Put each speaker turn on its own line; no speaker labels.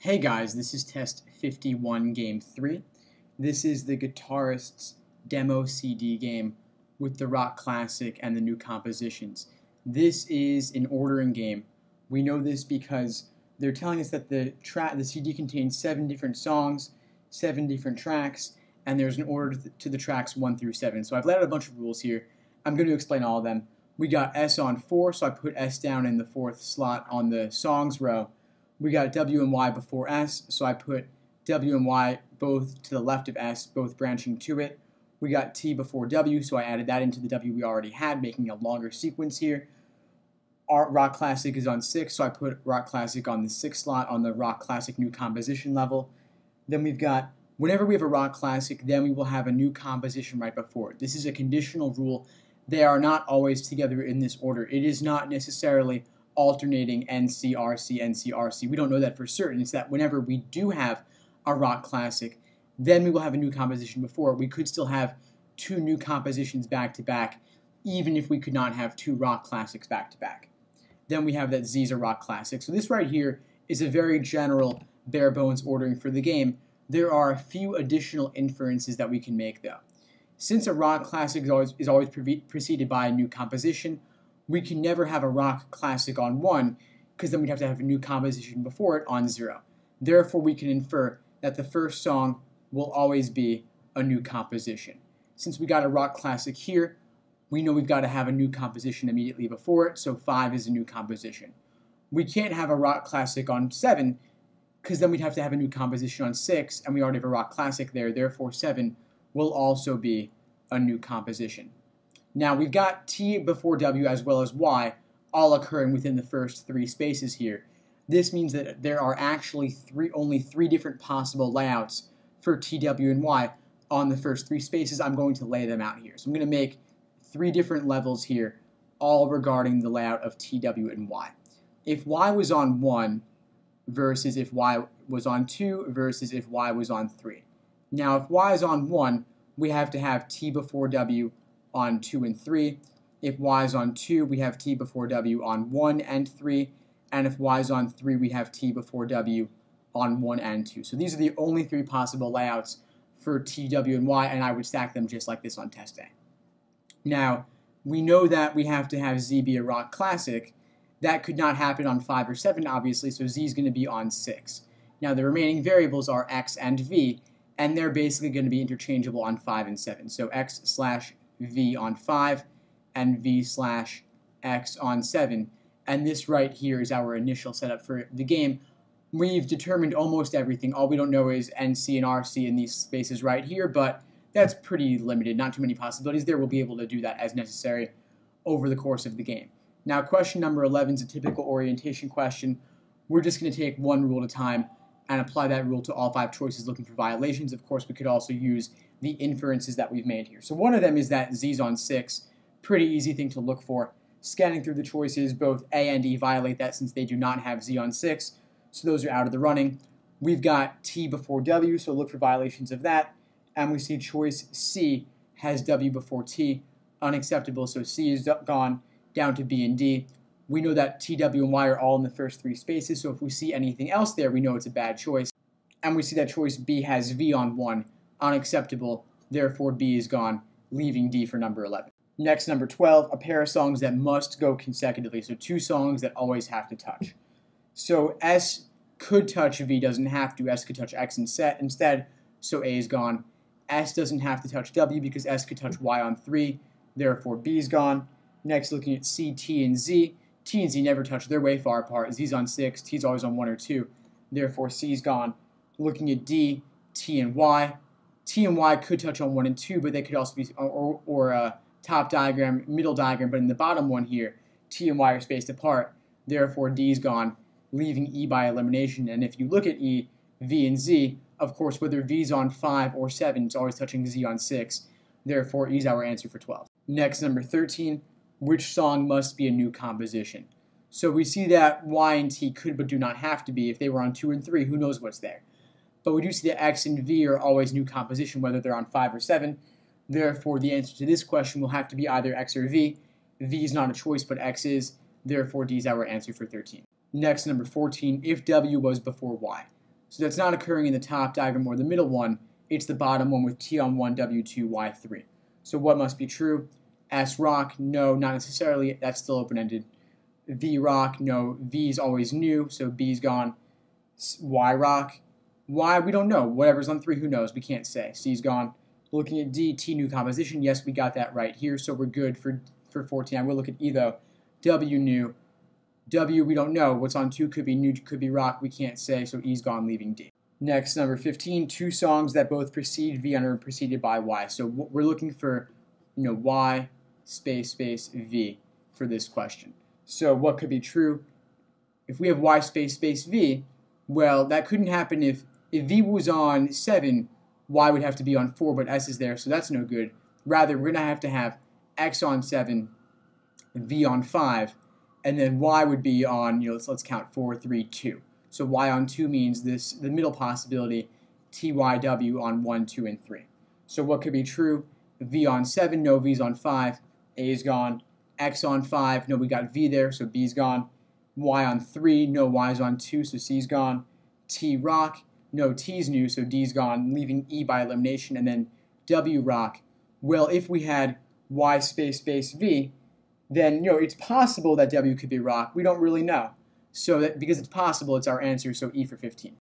Hey guys, this is test 51 game 3. This is the Guitarist's demo CD game with the rock classic and the new compositions. This is an ordering game. We know this because they're telling us that the CD contains 7 different songs, 7 different tracks, and there's an order to the tracks 1 through 7. So I've laid out a bunch of rules here. I'm going to explain all of them. We got S on 4, so I put S down in the 4th slot on the songs row. We got W and Y before S, so I put W and Y both to the left of S, both branching to it. We got T before W, so I added that into the W we already had, making a longer sequence here. Our Rock Classic is on 6, so I put Rock Classic on the 6th slot on the Rock Classic new composition level. Then we've got, whenever we have a Rock Classic, then we will have a new composition right before it. This is a conditional rule. They are not always together in this order. It is not necessarily alternating NCRC, NCRC. We don't know that for certain. It's that whenever we do have a rock classic, then we will have a new composition before. We could still have 2 new compositions back to back, even if we could not have 2 rock classics back to back. Then we have that Z's a rock classic. So this right here is a very general bare bones ordering for the game. There are a few additional inferences that we can make though. Since a rock classic is always preceded by a new composition, we can never have a rock classic on 1 because then we'd have to have a new composition before it on 0. Therefore, we can infer that the first song will always be a new composition. Since we got a rock classic here, we know we've got to have a new composition immediately before it, so 5 is a new composition. We can't have a rock classic on 7 because then we'd have to have a new composition on 6, and we already have a rock classic there, therefore 7 will also be a new composition. Now we've got T before W as well as Y all occurring within the first 3 spaces here. This means that there are actually only 3 different possible layouts for T, W, and Y on the first 3 spaces. I'm going to lay them out here. So I'm going to make 3 different levels here, all regarding the layout of T, W, and Y. If Y was on 1 versus if Y was on 2 versus if Y was on 3. Now if Y is on 1, we have to have T before W on 2 and 3. If Y is on 2, we have T before W on 1 and 3. And if Y is on 3, we have T before W on 1 and 2. So these are the only 3 possible layouts for T, W, and Y, and I would stack them just like this on test day. Now, we know that we have to have Z be a rock classic. That could not happen on 5 or 7, obviously, so Z is going to be on 6. Now, the remaining variables are X and V, and they're basically going to be interchangeable on 5 and 7. So X/V on 5 and V/X on 7. And this right here is our initial setup for the game. We've determined almost everything. All we don't know is NC and RC in these spaces right here, but that's pretty limited. Not too many possibilities there. We'll be able to do that as necessary over the course of the game. Now, question number 11 is a typical orientation question. We're just going to take one rule at a time and apply that rule to all 5 choices looking for violations. Of course, we could also use the inferences that we've made here. So one of them is that Z's on 6. Pretty easy thing to look for. Scanning through the choices, both A and E violate that since they do not have Z on 6. So those are out of the running. We've got T before W, so look for violations of that. And we see choice C has W before T. Unacceptable, so C is gone down to B and D. We know that T, W, and Y are all in the first 3 spaces, so if we see anything else there, we know it's a bad choice. And we see that choice B has V on 1. Unacceptable, therefore B is gone, leaving D for number 11. Next, number 12, a pair of songs that must go consecutively, so 2 songs that always have to touch. So S could touch V, doesn't have to. S could touch X instead, so A is gone. S doesn't have to touch W because S could touch Y on 3, therefore B is gone. Next, looking at C, T, and Z. T and Z never touch. They're way far apart. Z's on 6, T's always on 1 or 2, therefore C's gone. Looking at D, T, and Y. T and Y could touch on 1 and 2, but they could also be, top diagram, middle diagram, but in the bottom one here, T and Y are spaced apart, therefore D is gone, leaving E by elimination. And if you look at E, V, and Z, of course, whether V is on 5 or 7, it's always touching Z on 6, therefore E is our answer for 12. Next, number 13, which song must be a new composition? So we see that Y and T could but do not have to be. If they were on 2 and 3, who knows what's there? But we do see that X and V are always new composition, whether they're on 5 or 7. Therefore, the answer to this question will have to be either X or V. V is not a choice, but X is. Therefore, D is our answer for 13. Next, number 14, if W was before Y. So that's not occurring in the top diagram or the middle one. It's the bottom one with T on 1, W2, Y3. So what must be true? S rock, no, not necessarily. That's still open-ended. V rock, no. V is always new, so B's gone. Y rock, Y, we don't know. Whatever's on 3, who knows? We can't say. C's gone. Looking at D, T, new composition. Yes, we got that right here, so we're good for 14. I will look at E, though. W, new. W, we don't know. What's on 2 could be new, could be rock. We can't say, so E's gone, leaving D. Next, number 15, 2 songs that both precede V and are preceded by Y. So we're looking for, Y space V for this question. So what could be true? If we have Y space V, well, that couldn't happen if V was on 7, Y would have to be on 4, but S is there, so that's no good. Rather, we're going to have X on 7, V on 5, and then Y would be on, let's count 4, 3, 2. So Y on 2 means the middle possibility, TYW on 1, 2, and 3. So what could be true? V on 7, no, V's on 5, A is gone. X on 5, no, we got V there, so B's gone. Y on 3, no, Y's on 2, so C's gone. T rock, no, T's new, so D's gone, leaving E by elimination. And then W rock, well, if we had Y space V, then it's possible that W could be rock. We don't really know. So because it's possible, it's our answer, so E for 15.